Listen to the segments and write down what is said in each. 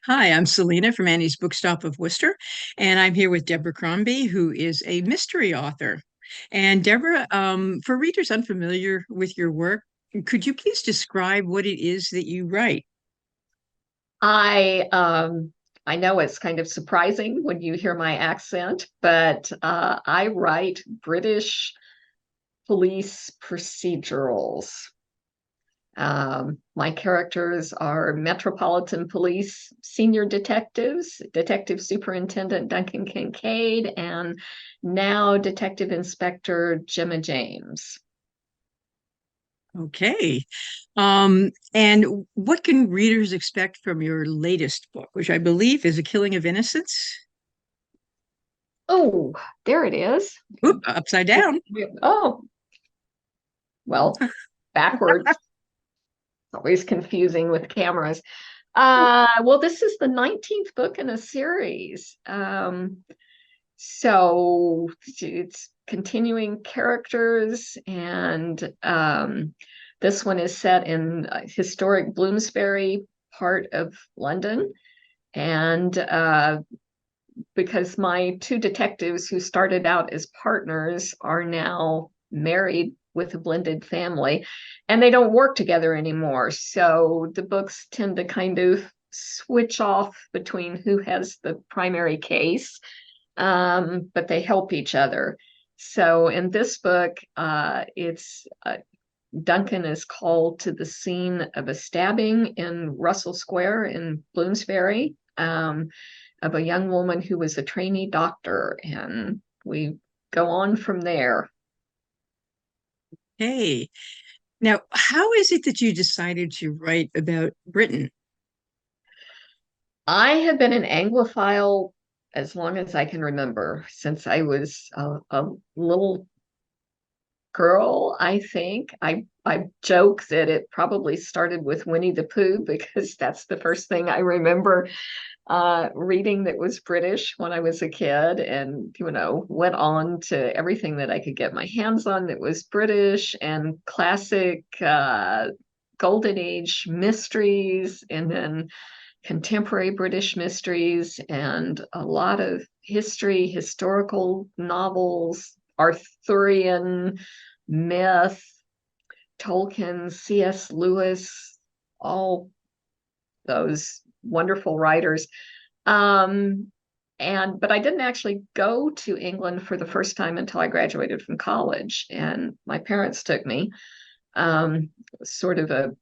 Hi, I'm Selena from Annie's Bookstop of Worcester, and I'm here with Deborah Crombie, who is a mystery author. And Deborah, for readers unfamiliar with your work, could you please describe what it is that you write? I um I know it's kind of surprising when you hear my accent, but I write British police procedurals. My characters are Metropolitan Police senior detectives, Detective Superintendent Duncan Kincaid, and now Detective Inspector Gemma James. Okay. And what can readers expect from your latest book, which I believe is A Killing of Innocence? Oh, there it is. Oop, upside down. Oh, well, backwards. Always confusing with cameras. Well, this is the 19th book in a series. So it's continuing characters, and this one is set in historic Bloomsbury part of London. And because my two detectives who started out as partners are now married with a blended family and they don't work together anymore. So the books tend to kind of switch off between who has the primary case, but they help each other. So in this book, it's Duncan is called to the scene of a stabbing in Russell Square in Bloomsbury. Of a young woman who was a trainee doctor, and we go on from there. Hey, now, how is it that you decided to write about Britain? I have been an Anglophile as long as I can remember, since I was a little girl, I think. I joke that it probably started with Winnie the Pooh because that's the first thing I remember reading that was British when I was a kid, and went on to everything that I could get my hands on that was British and classic golden age mysteries, and then contemporary British mysteries, and a lot of history, historical novels, Arthurian myth, Tolkien, C.S. Lewis, all those wonderful writers. Um, but I didn't actually go to England for the first time until I graduated from college, and my parents took me. Um, Sort of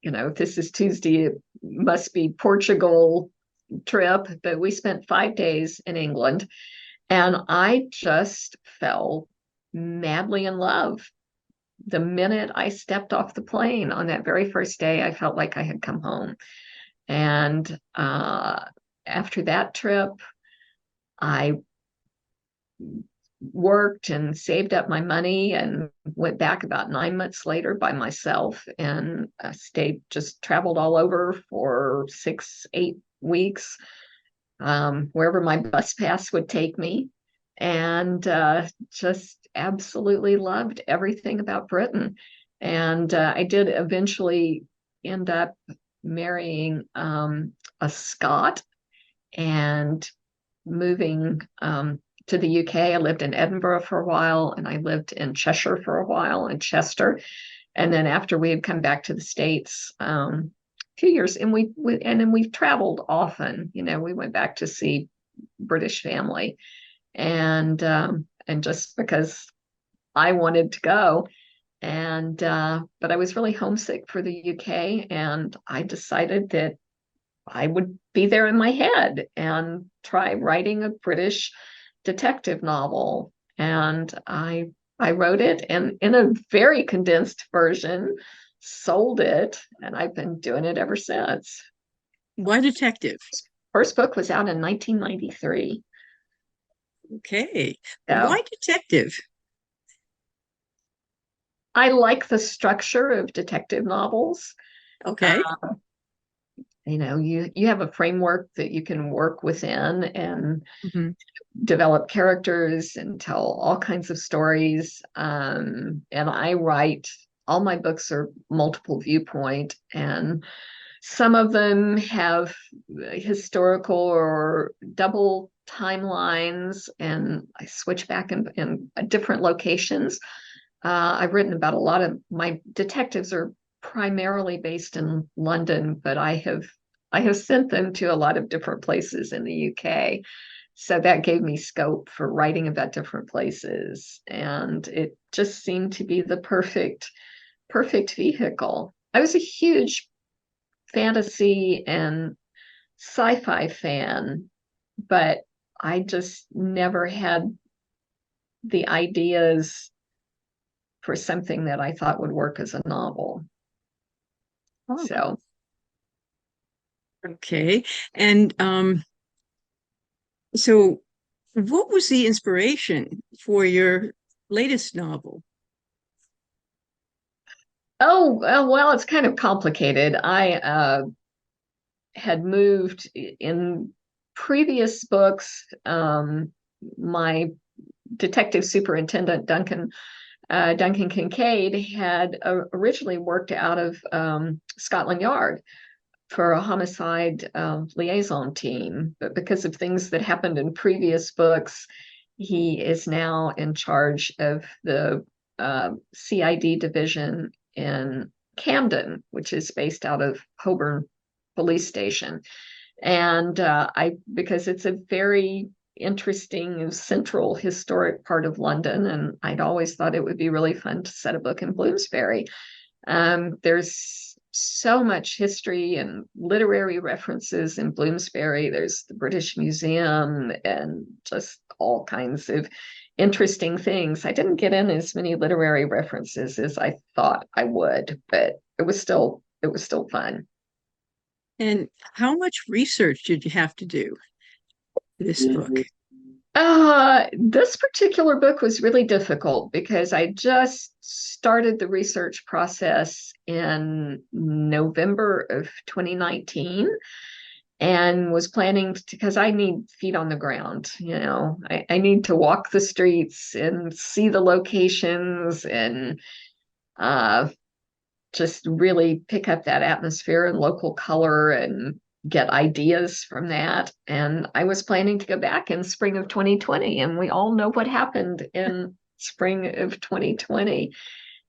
if this is Tuesday, it must be Portugal trip. But we spent 5 days in England, and I just fell madly in love. The minute I stepped off the plane on that very first day, I felt like I had come home. And after that trip, I worked and saved up my money and went back about 9 months later by myself, and stayed, just traveled all over for 6, 8 weeks, wherever my bus pass would take me, and just absolutely loved everything about Britain. And I did eventually end up marrying a Scot and moving to the UK. I lived in Edinburgh for a while, and I lived in Cheshire for a while, in Chester. And then after we had come back to the States, a few years, and and then we've traveled often. We went back to see British family, and just because I wanted to go. And but I was really homesick for the UK, and I decided that I would be there in my head and try writing a British detective novel. And I wrote it, and in a very condensed version, sold it, and I've been doing it ever since. Why detective? First book was out in 1993. Okay. So Why detective? I like the structure of detective novels. Okay. You have a framework that you can work within and Mhm. develop characters and tell all kinds of stories. And I write, all my books are multiple viewpoint. And Some of them have historical or double timelines, and I switch back in different locations. I've written about a lot of my detectives are primarily based in London, but I have sent them to a lot of different places in the UK. So that gave me scope for writing about different places, and it just seemed to be the perfect vehicle. I was a huge fantasy and sci-fi fan, but I just never had the ideas for something that I thought would work as a novel. Oh, So, okay. And so what was the inspiration for your latest novel? oh, well, it's kind of complicated. I had moved in previous books. My detective superintendent, Duncan Kincaid, had originally worked out of Scotland Yard for a homicide liaison team, but because of things that happened in previous books, he is now in charge of the CID division in Camden, which is based out of Holborn Police Station. And because it's a very interesting central historic part of London, and I'd always thought it would be really fun to set a book in Bloomsbury. There's so much history and literary references in Bloomsbury. There's the British Museum and just all kinds of interesting things. I didn't get in as many literary references as I thought I would, but it was still fun. And how much research did you have to do for this book? This particular book was really difficult because I just started the research process in November of 2019 and was planning to, because I need feet on the ground. I need to walk the streets and see the locations and uh, just really pick up that atmosphere and local color and get ideas from that. And I was planning to go back in spring of 2020, and we all know what happened in spring of 2020.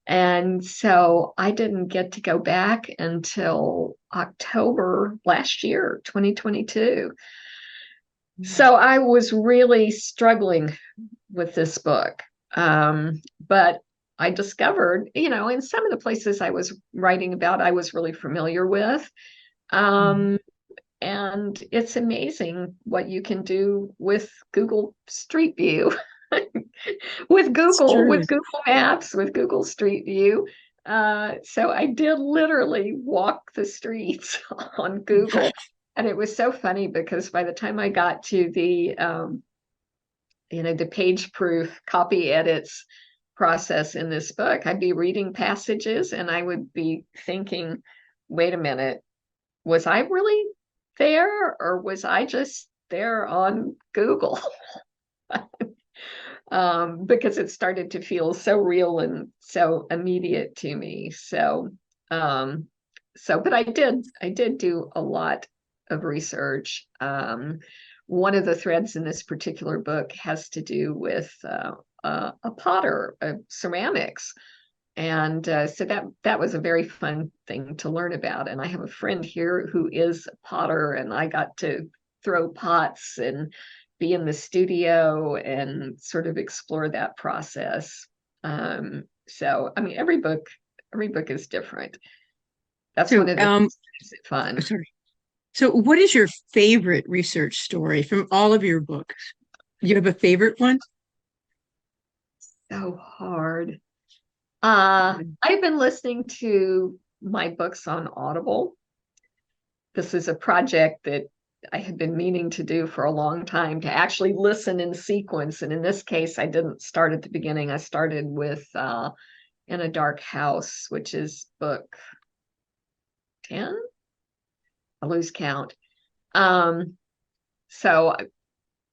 And so I didn't get to go back until October last year, 2022. So I was really struggling with this book. But I discovered, in some of the places I was writing about, I was really familiar with. Mhm. Um, and it's amazing what you can do with Google Street View, with It's Google, true. with Google Maps, with Google Street View. So I did literally walk the streets on Google. And it was so funny because by the time I got to the page proof copy edits process in this book, I'd be reading passages and I would be thinking, wait a minute, was I really there or was I just there on Google? Because it started to feel so real and so immediate to me. Um, but I did do a lot of research. One of the threads in this particular book has to do with a potter, ceramics. And so that was a very fun thing to learn about. And I have a friend here who is a potter, and I got to throw pots and be in the studio and sort of explore that process. So I mean, every book is different. That's one So, of the things that makes it fun. sorry. So, what is your favorite research story from all of your books? You have a favorite one? So hard. I've been listening to my books on Audible. This is a project that I had been meaning to do for a long time, to actually listen in sequence. And in this case, I didn't start at the beginning. I started with In a Dark House, which is book 10. I lose count. Um, so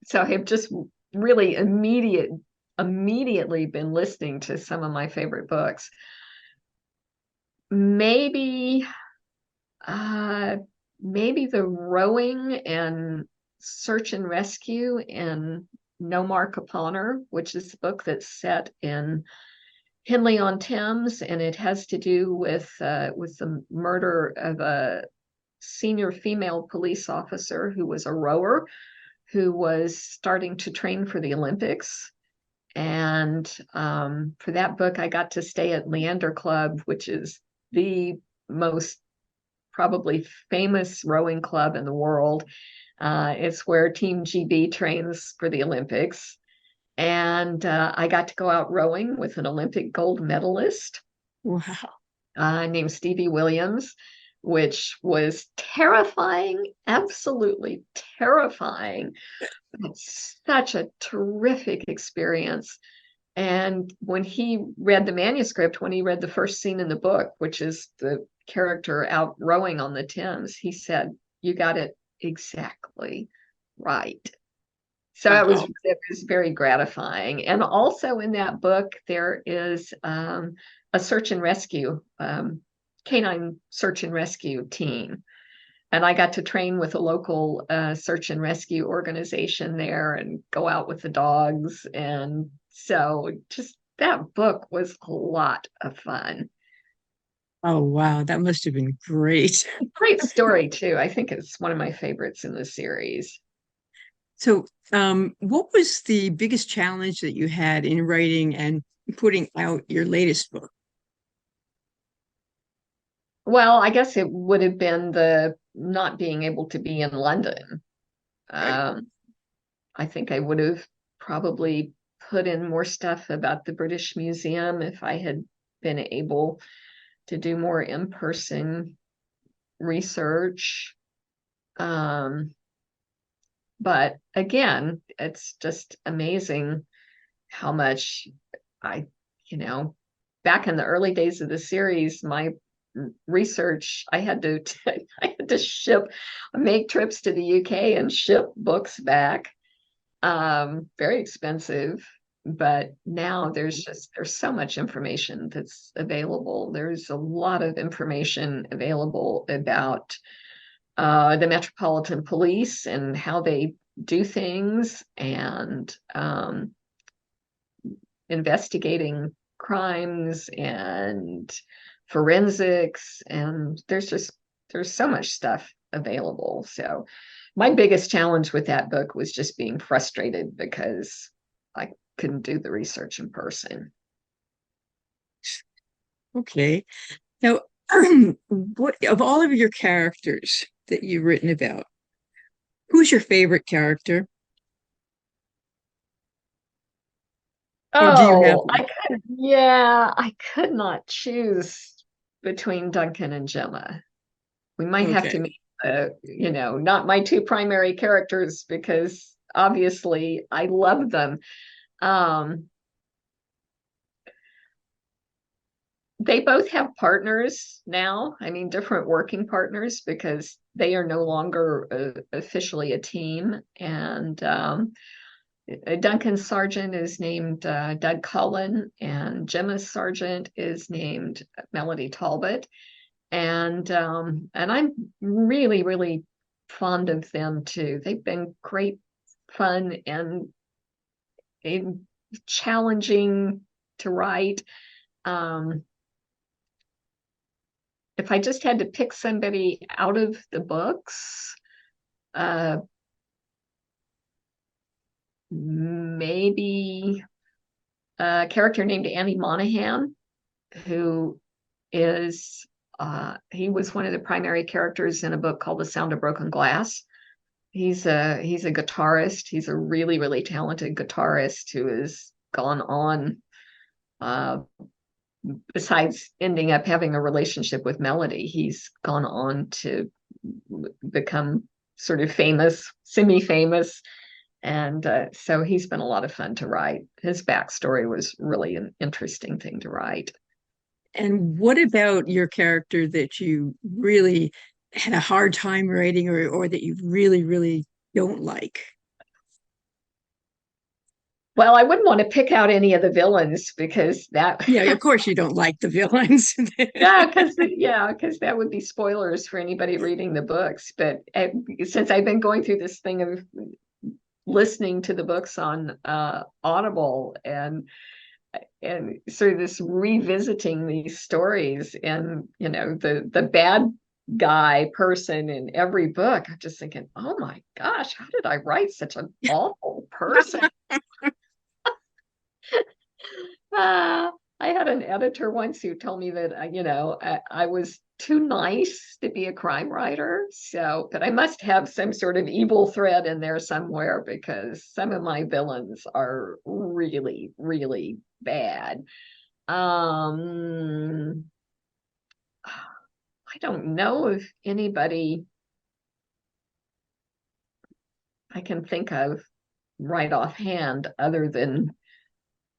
so I have just really immediately been listening to some of my favorite books. Maybe Uh, maybe the rowing and search and rescue in No Mark Upon Her, which is a book that's set in Henley on Thames, and it has to do with the murder of a senior female police officer who was a rower who was starting to train for the Olympics. And for that book, I got to stay at Leander Club, which is the most probably famous rowing club in the world. It's where Team GB trains for the Olympics. And I got to go out rowing with an Olympic gold medalist Wow. named Stevie Williams, which was terrifying, absolutely terrifying. It's such a terrific experience. And when he read the manuscript, when he read the first scene in the book, which is the character out rowing on the Thames, he said, "You got it exactly right." So Wow. it was very gratifying. And also in that book, there is a search and rescue, canine search and rescue team. And I got to train with a local search and rescue organization there and go out with the dogs. And so just that book was a lot of fun. Oh, wow. That must have been great. Great story, too. I think it's one of my favorites in the series. So, what was the biggest challenge that you had in writing and putting out your latest book? Well, I guess it would have been the not being able to be in London. Right. Um, I think I would have probably put in more stuff about the British Museum if I had been able to do more in-person research. Um, but again, it's just amazing how much I, you know, back in the early days of the series, my research, I had to make trips to the UK and ship books back. Very expensive, but now there's so much information that's available. There's a lot of information available about the Metropolitan Police and how they do things, and investigating crimes and forensics, and there's so much stuff available. So my biggest challenge with that book was just being frustrated because I couldn't do the research in person. Okay. Now, what of all of your characters that you've written about, who's your favorite character? Or do you have Oh, one? I could not choose between Duncan and Gemma. We might have to Okay. make, not my two primary characters because obviously I love them. Um, they both have partners now. I mean, different working partners because they are no longer officially a team. And Duncan's sergeant is named Doug Cullen, and Gemma's sergeant is named Melody Talbot. And I'm really, really fond of them too. They've been great fun and challenging to write. Um, if I just had to pick somebody out of the books, uh, maybe a character named Andy Monahan, who is he was one of the primary characters in a book called The Sound of Broken Glass. He's a guitarist. He's a really, really talented guitarist who has gone on, uh, besides ending up having a relationship with Melody, he's gone on to become sort of famous, semi-famous. And so he's been a lot of fun to write. His backstory was really an interesting thing to write. And what about your character that you really had a hard time writing or that you really, really don't like? Well, I wouldn't want to pick out any of the villains because that, Yeah, of course you don't like the villains. because that would be spoilers for anybody reading the books. But since I've been going through this thing of listening to the books on Audible and sort of this revisiting these stories, and the bad guy person in every book, I'm just thinking, oh my gosh, how did I write such an awful person? Uh, I had an editor once who told me that, I was too nice to be a crime writer. So, but I must have some sort of evil thread in there somewhere because some of my villains are really, really bad. Um, I don't know if anybody I can think of right offhand other than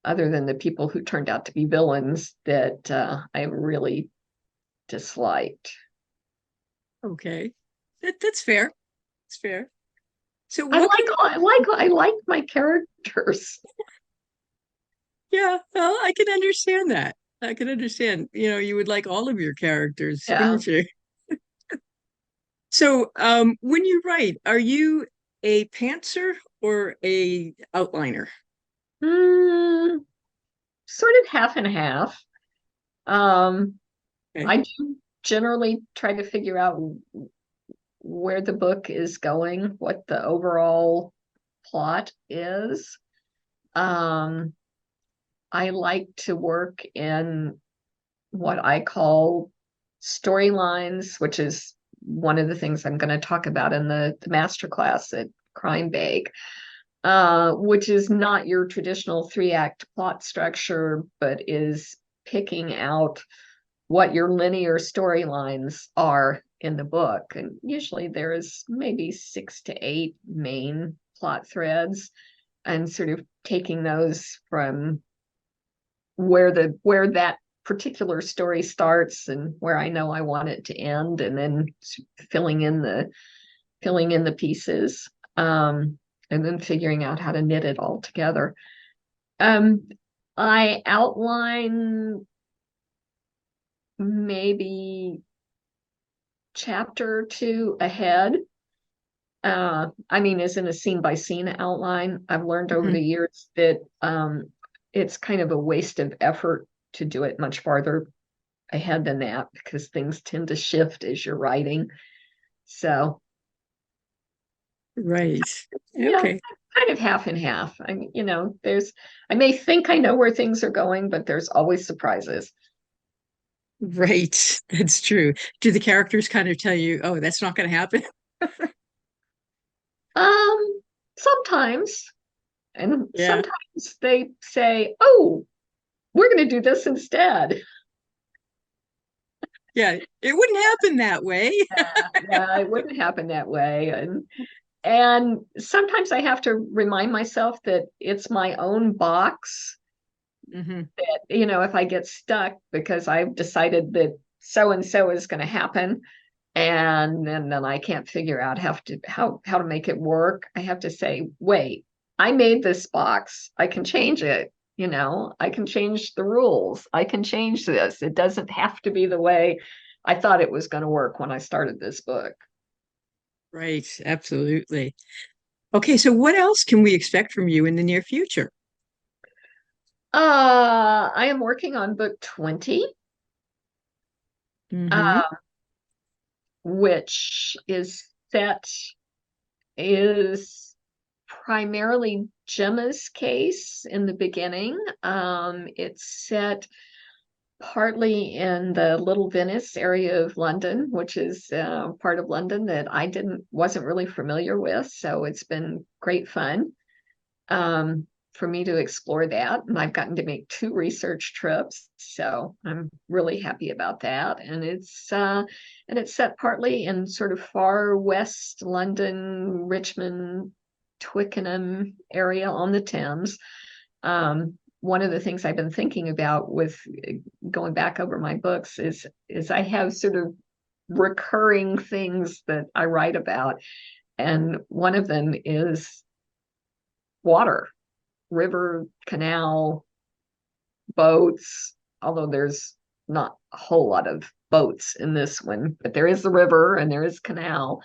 the people who turned out to be villains that I really disliked. Okay. That's fair. That's fair. So I what like can, I like my characters. yeah, well, I can understand that. I can understand. You would like all of your characters, Yeah. wouldn't you? So, when you write, are you a pantser or a outliner? Mm, sort of half and half. Um, Okay. I do generally try to figure out where the book is going, what the overall plot is. Um, I like to work in what I call storylines, which is one of the things I'm going to talk about in the master class at Crime Bake, which is not your traditional three-act plot structure, but is picking out what your linear storylines are in the book. And usually there is maybe 6 to 8 main plot threads, and sort of taking those from where that particular story starts and where I know I want it to end, and then filling in the pieces, and then figuring out how to knit it all together. Um, I outline maybe chapter or two ahead. I mean, as in a scene by scene outline. I've learned over Mhm. the years that it's kind of a waste of effort to do it much farther ahead than that because things tend to shift as you're writing. So Right. yeah, Okay. kind of half and half. I mean, I may think I know where things are going, but there's always surprises. Right. That's true. Do the characters kind of tell you, oh, that's not going to happen? Um, Sometimes, and Yeah. sometimes they say, "Oh, we're going to do this instead." Yeah. It wouldn't happen that way. Yeah, it wouldn't happen that way, and sometimes I have to remind myself that it's my own box. Hmm. That if I get stuck because I've decided that so and so is going to happen, and then I can't figure out how to make it work, I have to say, wait, I made this box. I can change it. I can change the rules. I can change this. It doesn't have to be the way I thought it was going to work when I started this book. Right. Absolutely. Okay. So what else can we expect from you in the near future? I am working on book 20, Hmm. uh, which is primarily Gemma's case in the beginning. It's set partly in the Little Venice area of London, which is part of London that I wasn't really familiar with. So it's been great fun for me to explore that. And I've gotten to make 2 research trips, so I'm really happy about that. And it's set partly in sort of far west London, Richmond, Twickenham area on the Thames. One of the things I've been thinking about with going back over my books is I have sort of recurring things that I write about, and one of them is water. river, canal, boats, although there's not a whole lot of boats in this one, but there is the river and there is canal.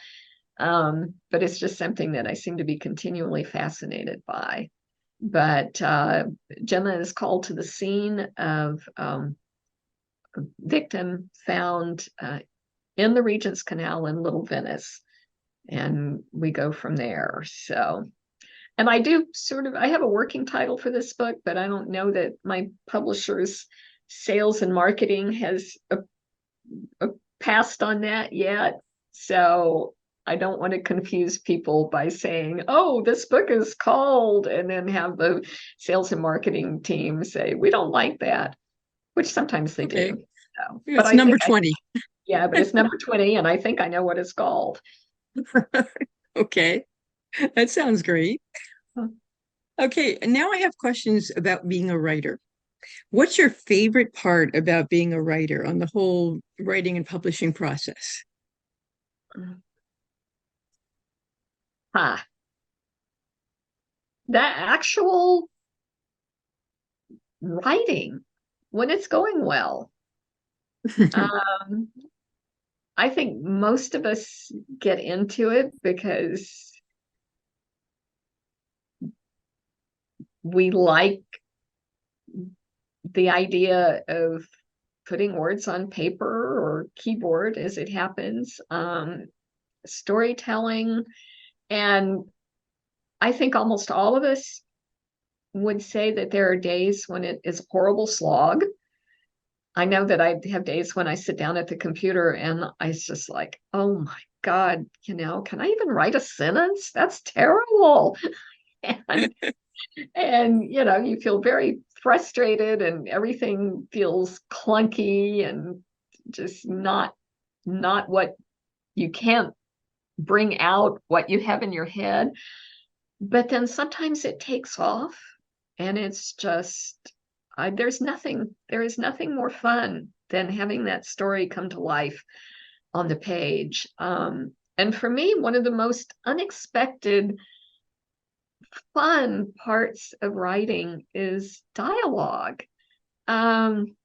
But it's just something that I seem to be continually fascinated by. But Gemma is called to the scene of a victim found in the Regent's Canal in Little Venice, and we go from there. So, and I have a working title for this book, but I don't know that my publisher's sales and marketing has passed on that yet. So I don't want to confuse people by saying, oh, this book is called, and then have the sales and marketing team say, we don't like that, which sometimes they Okay. do. So, but It's I number think I, 20. yeah, but it's number 20, and I think I know what it's called. Okay. That sounds great. Okay. Now I have questions about being a writer. What's your favorite part about being a writer on the whole writing and publishing process? Huh. That actual writing when it's going well. Um, I think most of us get into it because we like the idea of putting words on paper or keyboard as it happens, storytelling. And I think almost all of us would say that there are days when it is a horrible slog. I know that I have days when I sit down at the computer and I just like, oh my God, can I even write a sentence? That's terrible. And you feel very frustrated and everything feels clunky and just not what you can't bring out what you have in your head. But then sometimes it takes off and it's just there is nothing more fun than having that story come to life on the page. And for me, one of the most unexpected fun parts of writing is dialogue. Um,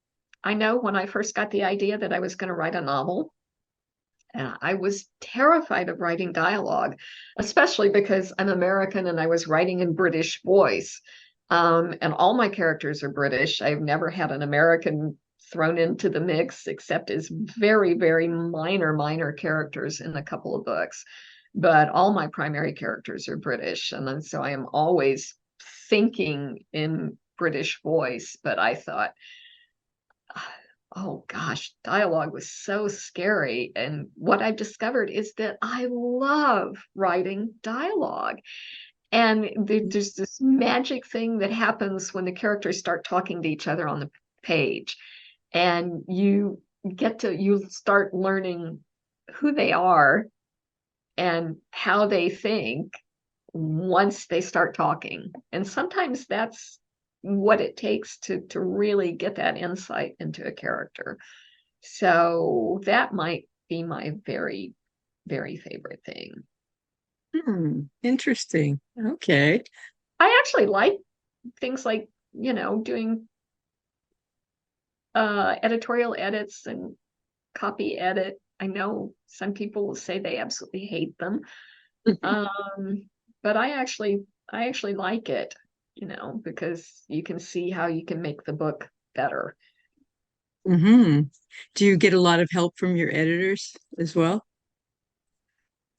I know when I first got the idea that I was going to write a novel, I was terrified of writing dialogue, especially because I'm American and I was writing in British voice. And all my characters are British. I've never had an American thrown into the mix except as very, very minor characters in a couple of books. But all my primary characters are British. And then, so I am always thinking in British voice. But I thought, oh gosh, dialogue was so scary. And what I've discovered is that I love writing dialogue. And there's this magic thing that happens when the characters start talking to each other on the page. And you start learning who they are and how they think once they start talking. And sometimes that's what it takes to really get that insight into a character. So that might be my very, very favorite thing. Interesting. Okay. I actually like things like, doing editorial edits and copy edit. I know some people will say they absolutely hate them. But I actually like it, because you can see how you can make the book better. Hmm. Do you get a lot of help from your editors as well?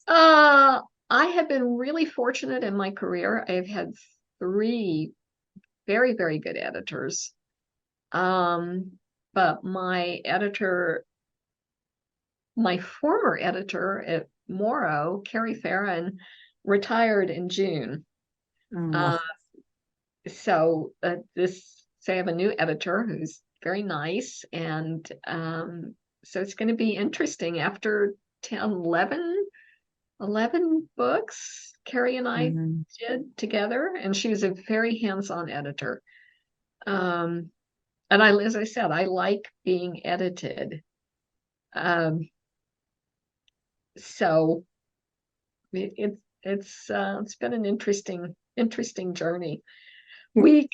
Uh, I have been really fortunate in my career. I've had three very, very good editors. But my former editor at Morrow, Carrie Farron, retired in June. Oh, Uh, so I have a new editor who's very nice, and so it's going to be interesting after 10, 11 books Carrie and I mhm. did together, and she was a very hands-on editor. Um, and as I said, I like being edited. Um, so it's been an interesting journey. we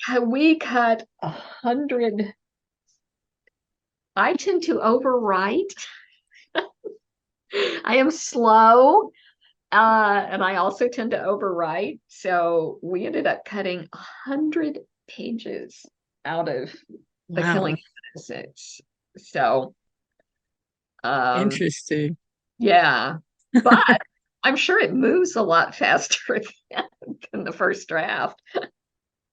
cut 100. I tend to overwrite. I am slow, and I also tend to overwrite. So we ended up cutting 100 pages out of the Wow. Killing of Innocents. So, um, Interesting. yeah, but I'm sure it moves a lot faster than the first draft.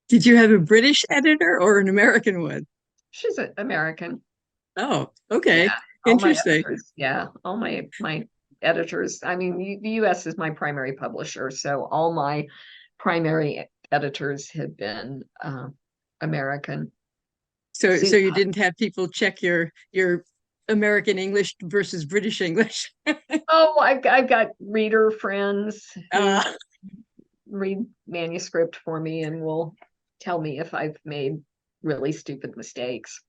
Did you have a British editor or an American one? She's an American. Oh, Yeah, okay. all my Interesting. editors. Yeah, all my editors. I mean, the U.S. is my primary publisher, so all my primary editors have been American. So, So, so you didn't have people check your American English versus British English. oh, I've got reader friends who Uh, read manuscript for me and will tell me if I've made really stupid mistakes.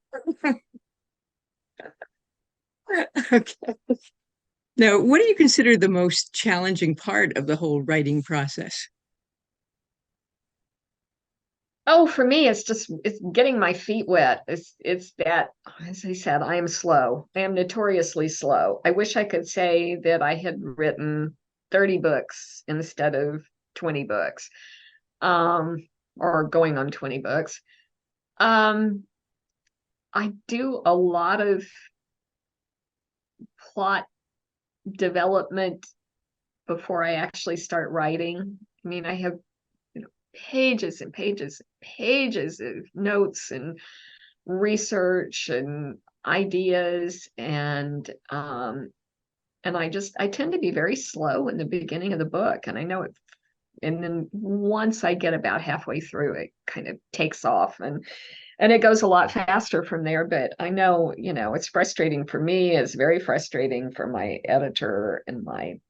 okay. Now, what do you consider the most challenging part of the whole writing process? Oh, for me, it's getting my feet wet. It's that, as I said, I am slow. I am notoriously slow. I wish I could say that I had written 30 books instead of 20 books, um, or going on 20 books. Um, I do a lot of plot development before I actually start writing. I mean, I have, pages and pages and pages of notes and research and ideas, and I tend to be very slow in the beginning of the book, and I know it. And then once I get about halfway through, it kind of takes off, and it goes a lot faster from there. But I know, it's frustrating for me. It's very frustrating for my editor and my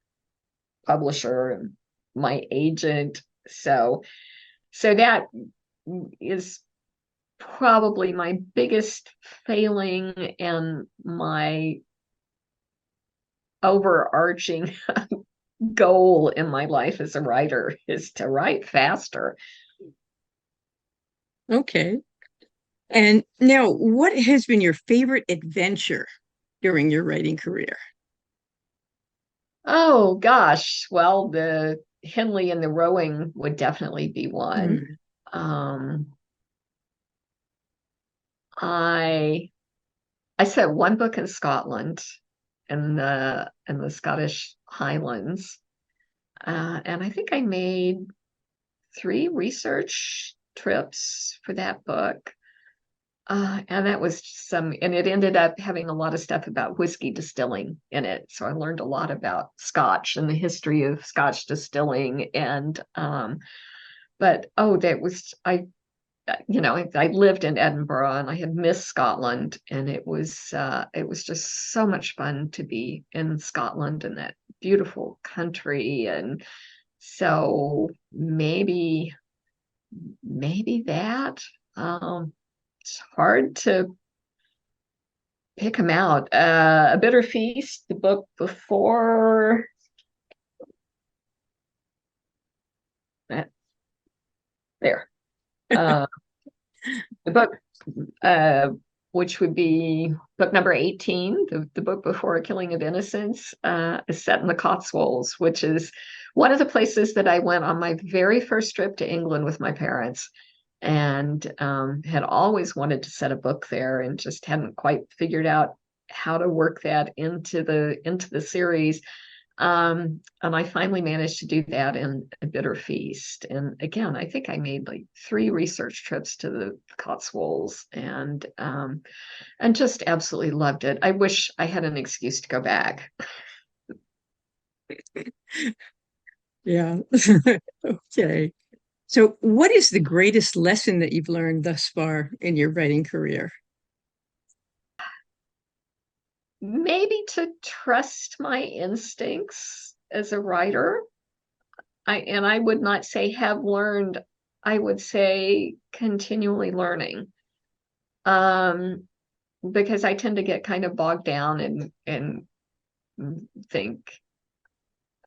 publisher and my agent. So that is probably my biggest failing, and my overarching goal in my life as a writer is to write faster. Okay. And now, what has been your favorite adventure during your writing career? Oh gosh, well, the Henley and the rowing would definitely be one. Mm, Um, I I set one book in Scotland, in the Scottish Highlands, and I think I made 3 research trips for that book. And that was and it ended up having a lot of stuff about whiskey distilling in it. So I learned a lot about Scotch and the history of Scotch distilling. But oh, I lived in Edinburgh and I had missed Scotland, and it was just so much fun to be in Scotland and that beautiful country. And so maybe that. It's hard to pick them out. A Bitter Feast, the book before that, there. Uh, the book, uh, which would be book number 18, the book before Killing of Innocents, is set in the Cotswolds, which is one of the places that I went on my very first trip to England with my parents, and had always wanted to set a book there and just hadn't quite figured out how to work that into the series. And I finally managed to do that in A Bitter Feast. And again, I think I made like 3 research trips to the Cotswolds, and just absolutely loved it. I wish I had an excuse to go back. yeah. Okay. So, what is the greatest lesson that you've learned thus far in your writing career? Maybe to trust my instincts as a writer. I would not say have learned, I would say continually learning. Um, because I tend to get kind of bogged down and think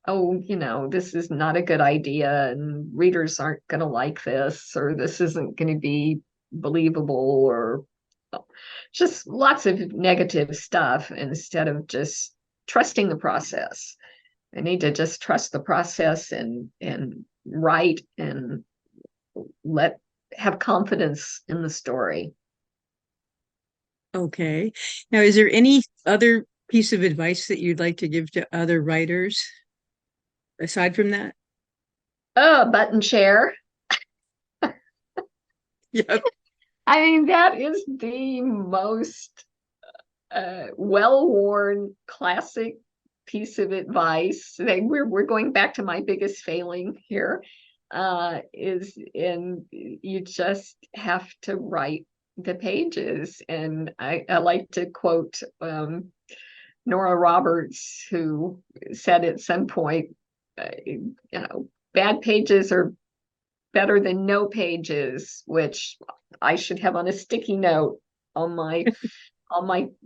oh, this is not a good idea and readers aren't going to like this, or this isn't going to be believable, or just lots of negative stuff instead of just trusting the process. I need to just trust the process and write and let have confidence in the story. Okay. Now, is there any other piece of advice that you'd like to give to other writers aside from that? Oh, button chair. Yep. I mean, that is the most well-worn classic piece of advice. We're going back to my biggest failing here, is in you just have to write the pages. And I like to quote Nora Roberts, who said at some point, bad pages are better than no pages, which I should have on a sticky note on my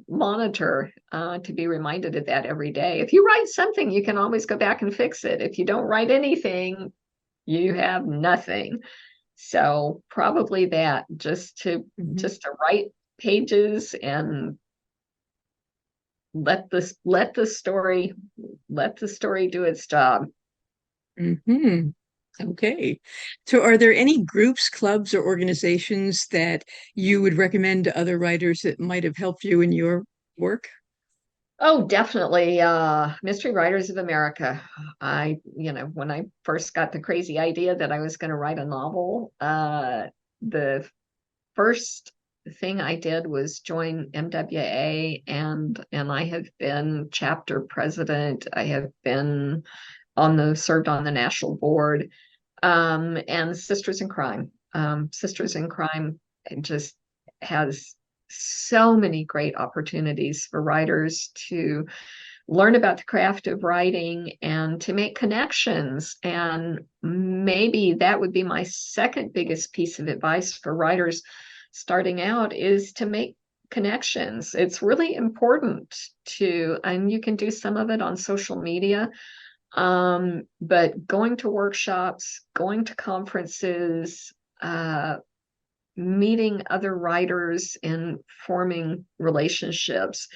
monitor, to be reminded of that every day. If you write something, you can always go back and fix it. If you don't write anything, you have nothing. So probably that, Mhm. just to write pages and let the story do its job. Mhm. Okay. So, are there any groups, clubs, or organizations that you would recommend to other writers that might have helped you in your work? Oh, definitely. Mystery Writers of America. When I first got the crazy idea that I was going to write a novel, the first thing I did was join MWA, and I have been chapter president. I have been served on the national board, and Sisters in Crime. Sisters in Crime just has so many great opportunities for writers to learn about the craft of writing and to make connections. And maybe that would be my second biggest piece of advice for writers starting out, is to make connections. It's really important and you can do some of it on social media, but going to workshops, going to conferences, meeting other writers and forming relationships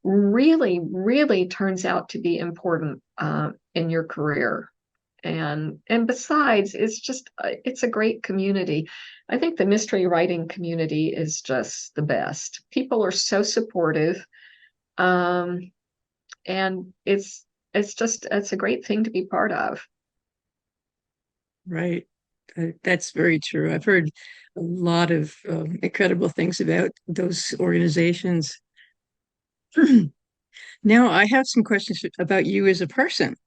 really, really turns out to be important, in your career. And besides, it's a great community. I think the mystery writing community is just the best. People are so supportive, um, and it's a great thing to be part of. Right. That's very true. I've heard a lot of incredible things about those organizations. Now, I have some questions about you as a person.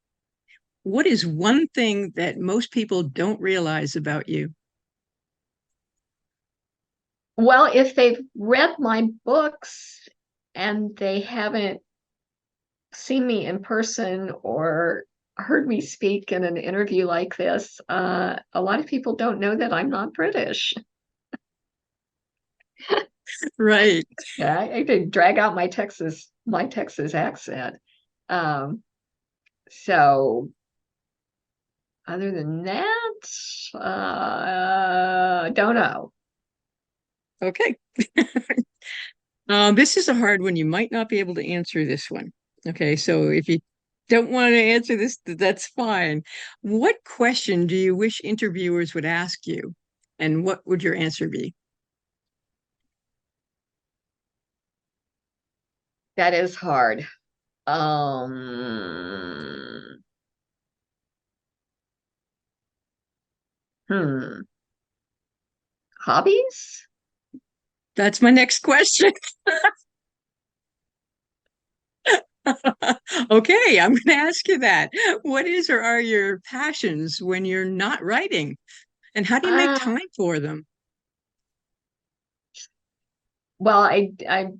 What is one thing that most people don't realize about you? Well, if they've read my books and they haven't seen me in person or heard me speak in an interview like this, a lot of people don't know that I'm not British. Right. Yeah, I did drag out my Texas accent. Um, so other than that, don't know. Okay. This is a hard one. You might not be able to answer this one. Okay, so if you don't want to answer this, that's fine. What question do you wish interviewers would ask you? And what would your answer be? That is hard. Um, hmm. Hobbies? That's my next question. Okay, I'm going to ask you that. What is or are your passions when you're not writing? And how do you make Uh, time for them? well,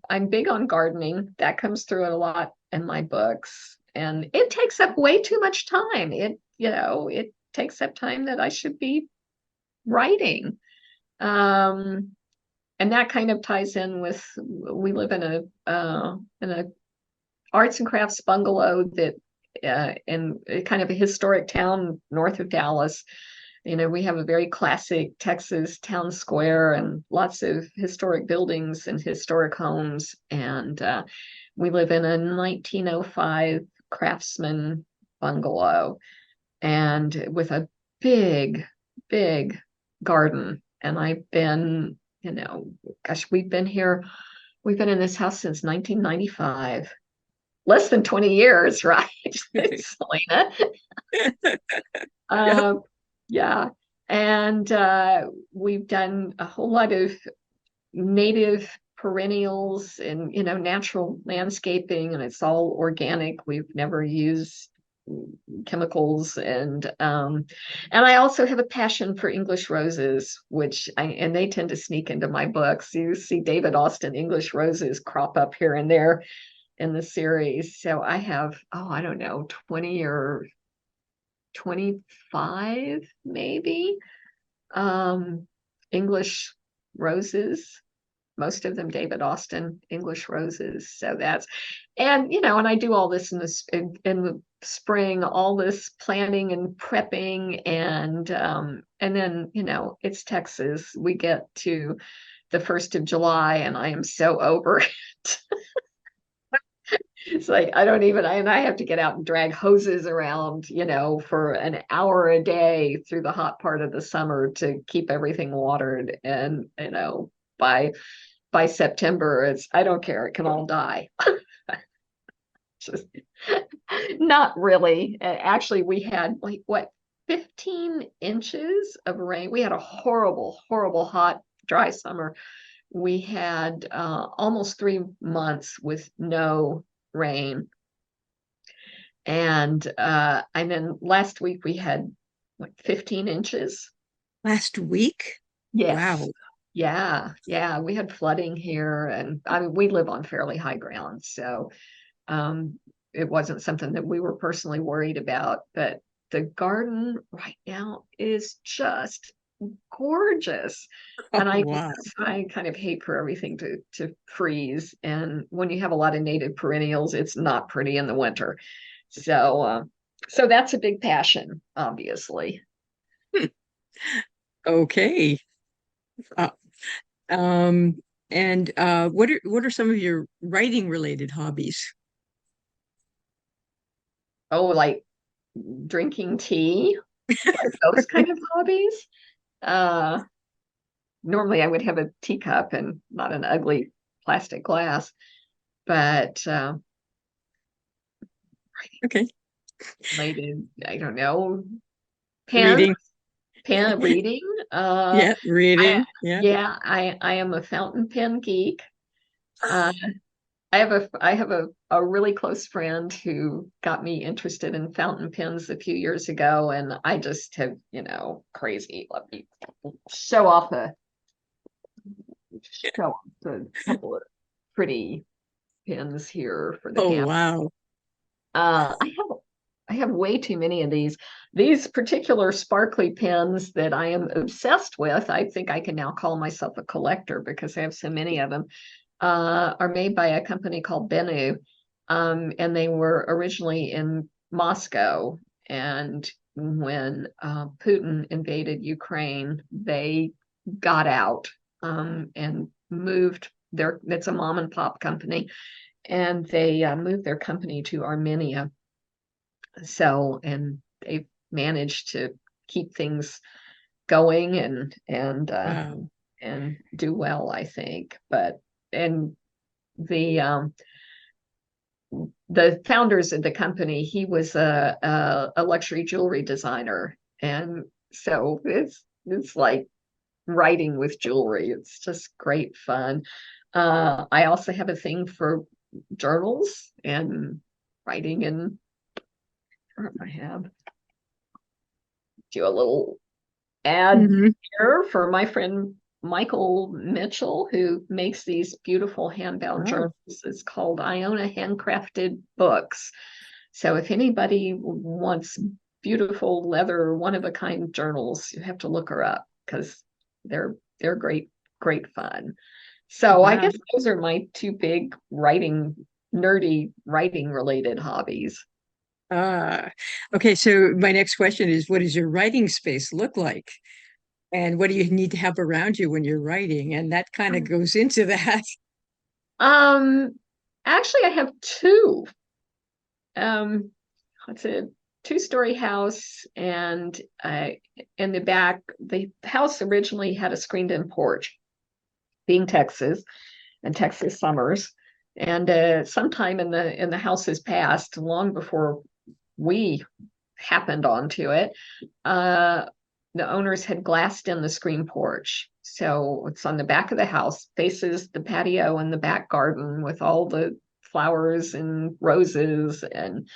I'm big on gardening. That comes through a lot in my books, and it takes up way too much time. It takes up time that I should be writing. Um, and that kind of ties in with, we live in a arts and crafts bungalow that in kind of a historic town north of Dallas. We have a very classic Texas town square and lots of historic buildings and historic homes. And we live in a 1905 craftsman bungalow and with a big, big garden. And I've been, gosh, we've been in this house since 1995. Less than 20 years, right, Selena? Yep. Uh, yeah. And we've done a whole lot of native perennials and, natural landscaping, and it's all organic. We've never used chemicals, and I also have a passion for English roses, and they tend to sneak into my books. You see David Austin English roses crop up here and there in the series. So I have, I don't know, 20 or 25 maybe English roses, most of them David Austin English roses. So and I do all this in the spring, all this planning and prepping, and then it's Texas. We get to the 1st of July and I am so over it. It's like and I have to get out and drag hoses around, for an hour a day through the hot part of the summer to keep everything watered. And, by September, I don't care, it can all die. Just not really. Actually, we had 15 inches of rain. We had a horrible, horrible hot, dry summer. We had almost 3 months with no rain. And then last week we had 15 inches. Last week? Yes. Wow. Yeah. We had flooding here, and I mean we live on fairly high ground, so it wasn't something that we were personally worried about. But the garden right now is just gorgeous. Oh, And wow. I kind of hate for everything to freeze. And when you have a lot of native perennials, it's not pretty in the winter. So that's a big passion, obviously. Hmm. Okay. Uh, um, and what are some of your writing related hobbies? Oh, like drinking tea, like those kind of hobbies. Uh, Normally I would have a teacup and not an ugly plastic glass, but Okay. related, I don't know, pen, Reading. reading. Yeah, I reading. Yeah. Yeah, I am a fountain pen geek. Uh, I have a really close friend who got me interested in fountain pens a few years ago, and I just have, crazy. Let me show off a show off a couple of pretty pens here for the Oh, camp. wow. Uh, I have I have way too many of these particular sparkly pens that I am obsessed with. I think I can now call myself a collector because I have so many of them. Are made by a company called Benu, and they were originally in Moscow. And when Putin invaded Ukraine, they got out and moved their. It's a mom and pop company, and they moved their company to Armenia. And they've managed to keep things going Wow. and do well, I think. But and the founders of the company, he was a luxury jewelry designer, and so it's like writing with jewelry. It's just great fun. I also have a thing for journals and writing, and I have do a little ad Hmm. here for my friend Michael Mitchell, who makes these beautiful hand-bound Wow. journals. It's called Iona Handcrafted Books. So if anybody wants beautiful leather, one-of-a-kind journals, you have to look her up because they're great, great fun. So I Wow. guess those are my two big nerdy writing related hobbies. Uh, okay, so my next question is, what does your writing space look like? And what do you need to have around you when you're writing? And that kind of goes into that. Um, Actually, I have two. Um, it's a two-story house, and in the back, the house originally had a screened-in porch, being Texas and Texas summers. And sometime in the house's past, long before we happened onto it, uh, the owners had glassed in the screen porch. So it's on the back of the house, faces the patio and the back garden with all the flowers and roses and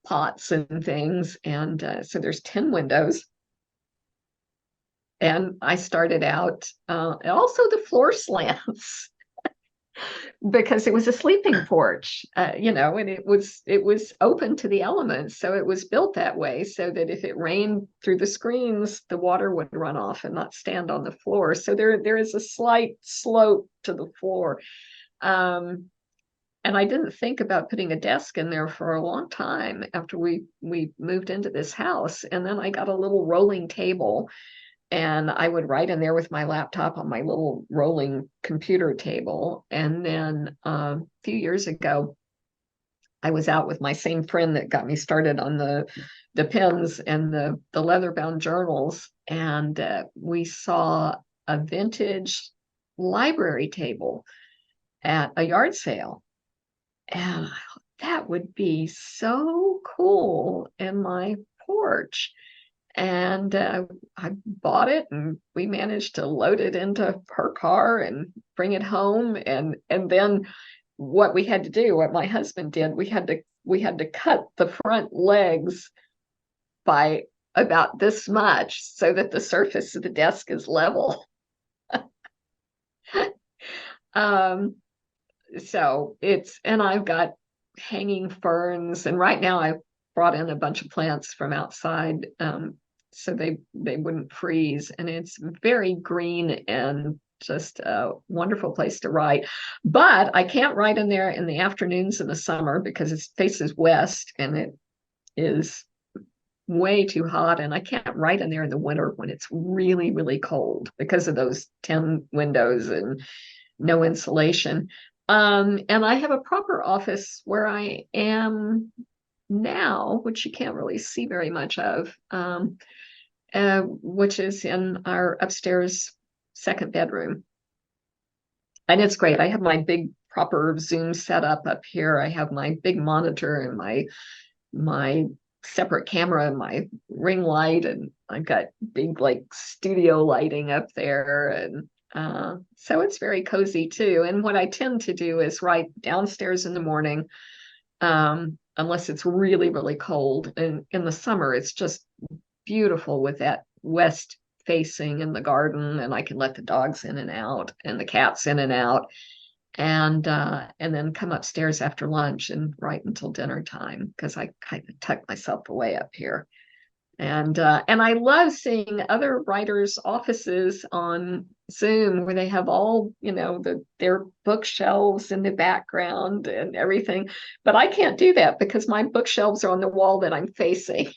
pots and things. And so there's 10 windows. And I started out, also the floor slants because it was a sleeping porch, and it was open to the elements, so it was built that way so that if it rained through the screens, the water would run off and not stand on the floor. So there is a slight slope to the floor. Um, and I didn't think about putting a desk in there for a long time after we moved into this house, and then I got a little rolling table and I would write in there with my laptop on my little rolling computer table. And then a few years ago, I was out with my same friend that got me started on the pens and the leather bound journals, and we saw a vintage library table at a yard sale. And that would be so cool in my porch. And I bought it, and we managed to load it into her car and bring it home. And then what we had to do, what my husband did, we had to cut the front legs by about this much so that the surface of the desk is level. Um, so and I've got hanging ferns, and right now I've brought in a bunch of plants from outside, so they wouldn't freeze, and it's very green and just a wonderful place to write. But I can't write in there in the afternoons in the summer because it faces west and it is way too hot, and I can't write in there in the winter when it's really, really cold because of those 10 windows and no insulation. And I have a proper office where I am now, which you can't really see very much of, which is in our upstairs second bedroom. And it's great. I have my big proper Zoom setup up here. I have my big monitor and my separate camera and my ring light, and I've got big like studio lighting up there, and so it's very cozy too. And what I tend to do is write downstairs in the morning, unless it's really, really cold. And in the summer, it's just beautiful with that west facing in the garden, and I can let the dogs in and out and the cats in and out, and then come upstairs after lunch and write until dinner time because I kind of tuck myself away up here. And I love seeing other writers' offices on Zoom where they have all, their bookshelves in the background and everything. But I can't do that because my bookshelves are on the wall that I'm facing.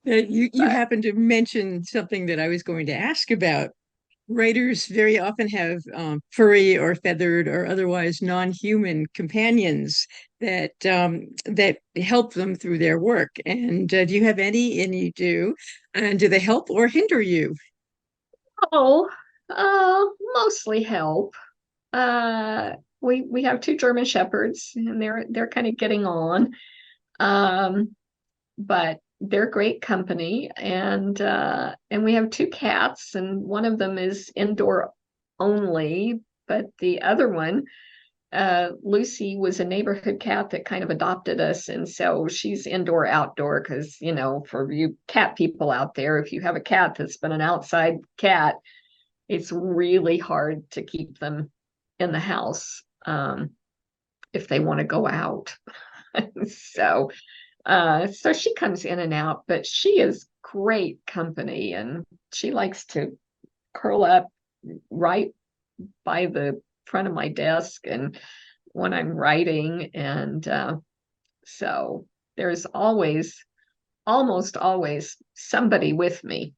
You But happen to mention something that I was going to ask about. Writers very often have furry or feathered or otherwise non-human companions that help them through their work. And do you have any? And you do. And do they help or hinder you? oh, mostly help. We have two German shepherds, and they're kind of getting on. Um, but they're great company, and we have two cats, and one of them is indoor only, but the other one, Lucy, was a neighborhood cat that kind of adopted us, and so she's indoor outdoor because, for you cat people out there, if you have a cat that's been an outside cat, it's really hard to keep them in the house, if they want to go out. So so she comes in and out, but she is great company, and she likes to curl up right by the front of my desk and when I'm writing, and So there's always, almost always somebody with me.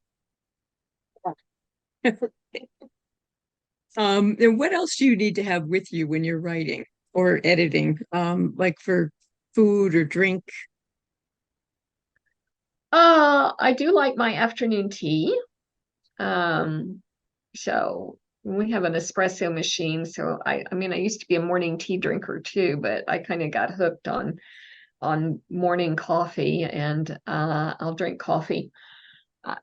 And what else do you need to have with you when you're writing or editing? Like for food or drink? I do like my afternoon tea. Um, so we have an espresso machine. So I mean, I used to be a morning tea drinker too, but I kind of got hooked on morning coffee, and I'll drink coffee.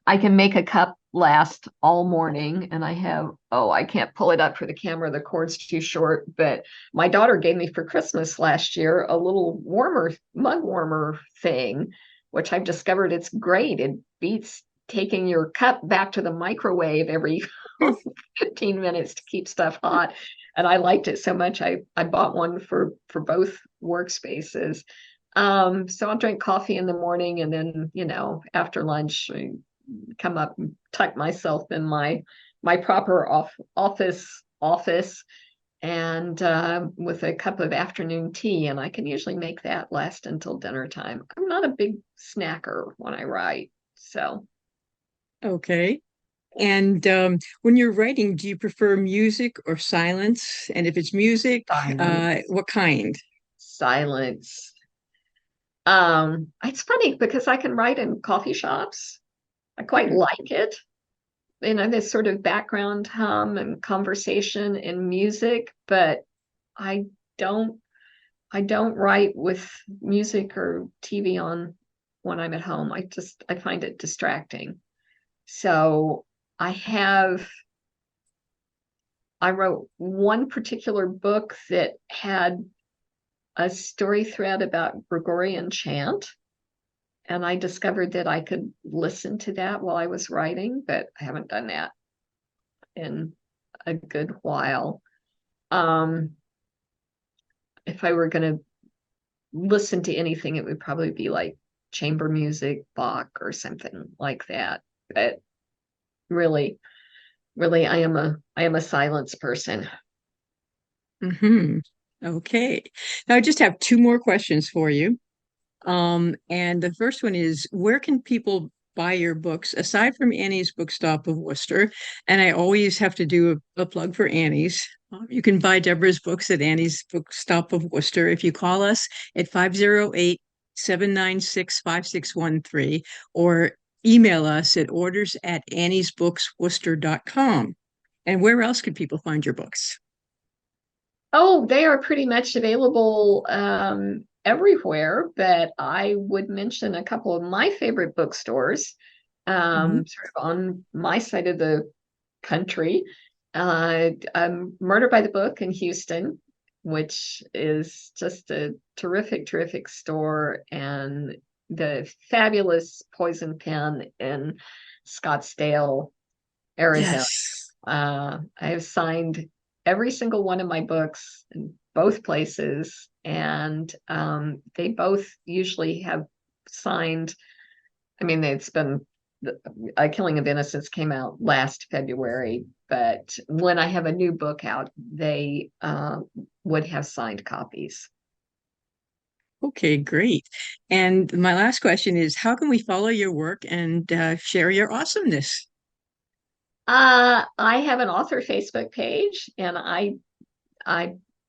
I can make a cup last all morning, and I have, oh, I can't pull it up for the camera. The cord's too short, but my daughter gave me for Christmas last year a little warmer, mug warmer thing, which I've discovered it's great. It beats taking your cup back to the microwave every 15 minutes to keep stuff hot. And I liked it so much, I bought one for both workspaces. So I'll drink coffee in the morning, and then, after lunch, I come up and tuck myself in my proper office, and with a cup of afternoon tea, and I can usually make that last until dinner time. I'm not a big snacker when I write, so Okay. And when you're writing, do you prefer music or silence? And if it's music, silence, what kind? silence. It's funny because I can write in coffee shops. I quite Hmm. like it. This sort of background hum and conversation and music, but I don't I don't write with music or TV on when I'm at home. I find it distracting. So I have I wrote one particular book that had a story thread about Gregorian chant, and I discovered that I could listen to that while I was writing, but I haven't done that in a good while. Um, if I were going to listen to anything, it would probably be like chamber music, Bach, or something like that. But really, really, I am a silence person. Hmm. Okay. Now I just have two more questions for you. And the first one is, where can people buy your books aside from Annie's Bookstop of Worcester? And I always have to do a plug for Annie's. You can buy Deborah's books at Annie's Bookstop of Worcester if you call us at 508-796-5613 or email us at orders@anniesbooksworcester.com. And where else could people find your books? Oh, they are pretty much available everywhere, but I would mention a couple of my favorite bookstores, Mhm. sort of on my side of the country. Murder by the Book in Houston, which is just a terrific, terrific store, and the fabulous Poison Pen in Scottsdale, Arizona. Yes. I have signed every single one of my books in both places, and they both usually have signed. I mean, it's been A Killing of Innocence came out last February, but when I have a new book out, they would have signed copies. Okay, great. And my last question is, how can we follow your work and share your awesomeness? I have an author Facebook page, and I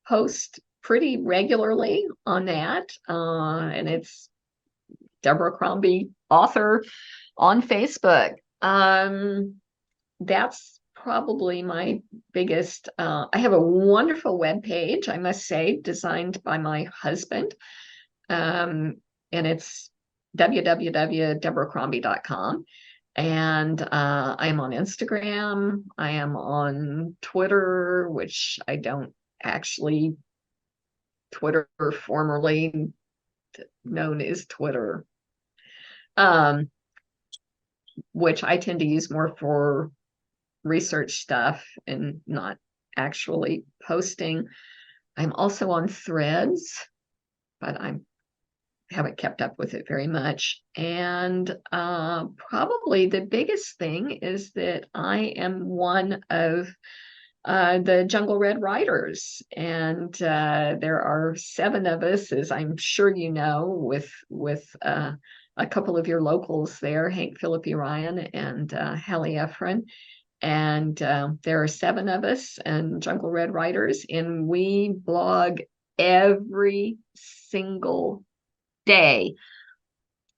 post pretty regularly on that, and it's Deborah Crombie, author on Facebook. That's probably my biggest. I have a wonderful web page, I must say, designed by my husband, um, and it's www.deborahcrombie.com. And I'm on Instagram. I am on Twitter, which I don't actually Twitter, formerly known as Twitter, um, which I tend to use more for research stuff and not actually posting. I'm also on Threads, but I haven't kept up with it very much. And probably the biggest thing is that I am one of the Jungle Red Riders, and there are seven of us, as I'm sure you know, with a couple of your locals there, Hank Philippi Ryan and Hallie Efron. And there are seven of us and Jungle Red Riders, and we blog every single day,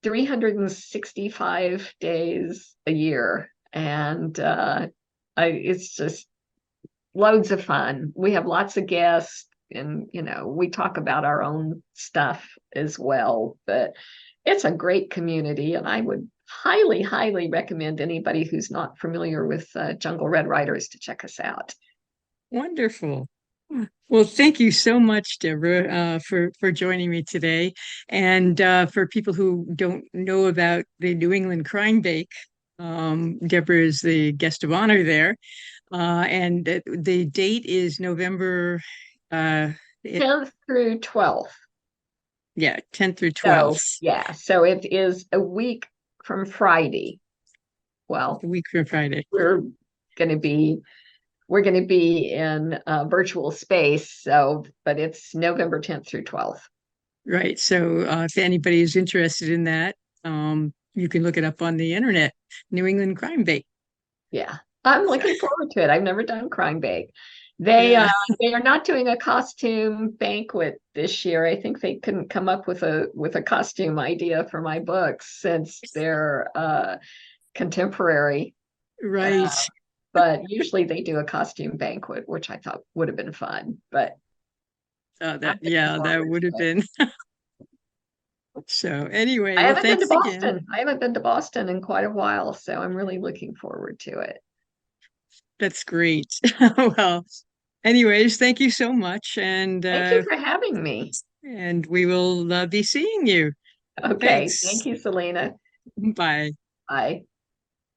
365 days a year. And it's just loads of fun. We have lots of guests, and we talk about our own stuff as well. But it's a great community, and I would highly, highly recommend anybody who's not familiar with Jungle Red Riders to check us out. Wonderful. Well, thank you so much, Deborah, for joining me today. And for people who don't know about the New England Crime Bake, Deborah is the guest of honor there. And the date is November, uh, it, 10th through 12th. yeah, 10th through So 12th, yeah, so it is a week from Friday. a Well, week from Friday. we're going to be we're going to be in virtual space, so but it's November 10th through 12th. Right. So if anybody is interested in that, you can look it up on the internet, New England Crime Bake. Yeah, I'm So, looking forward to it. I've never done Crime Bake. They yeah. they are not doing a costume banquet this year. I think they couldn't come up with a costume idea for my books since they're contemporary. Right. Uh, but usually they do a costume banquet, which I thought would have been fun. But I'm looking That forward would have to it. been. So anyway, I well, haven't been to thanks again. Boston. I haven't been to Boston in quite a while, so I'm really looking forward to it. That's great. Well, anyways, thank you so much, Thank you for having me. and we will be seeing you. Okay, thank Thanks. you, Selena. Bye. Bye.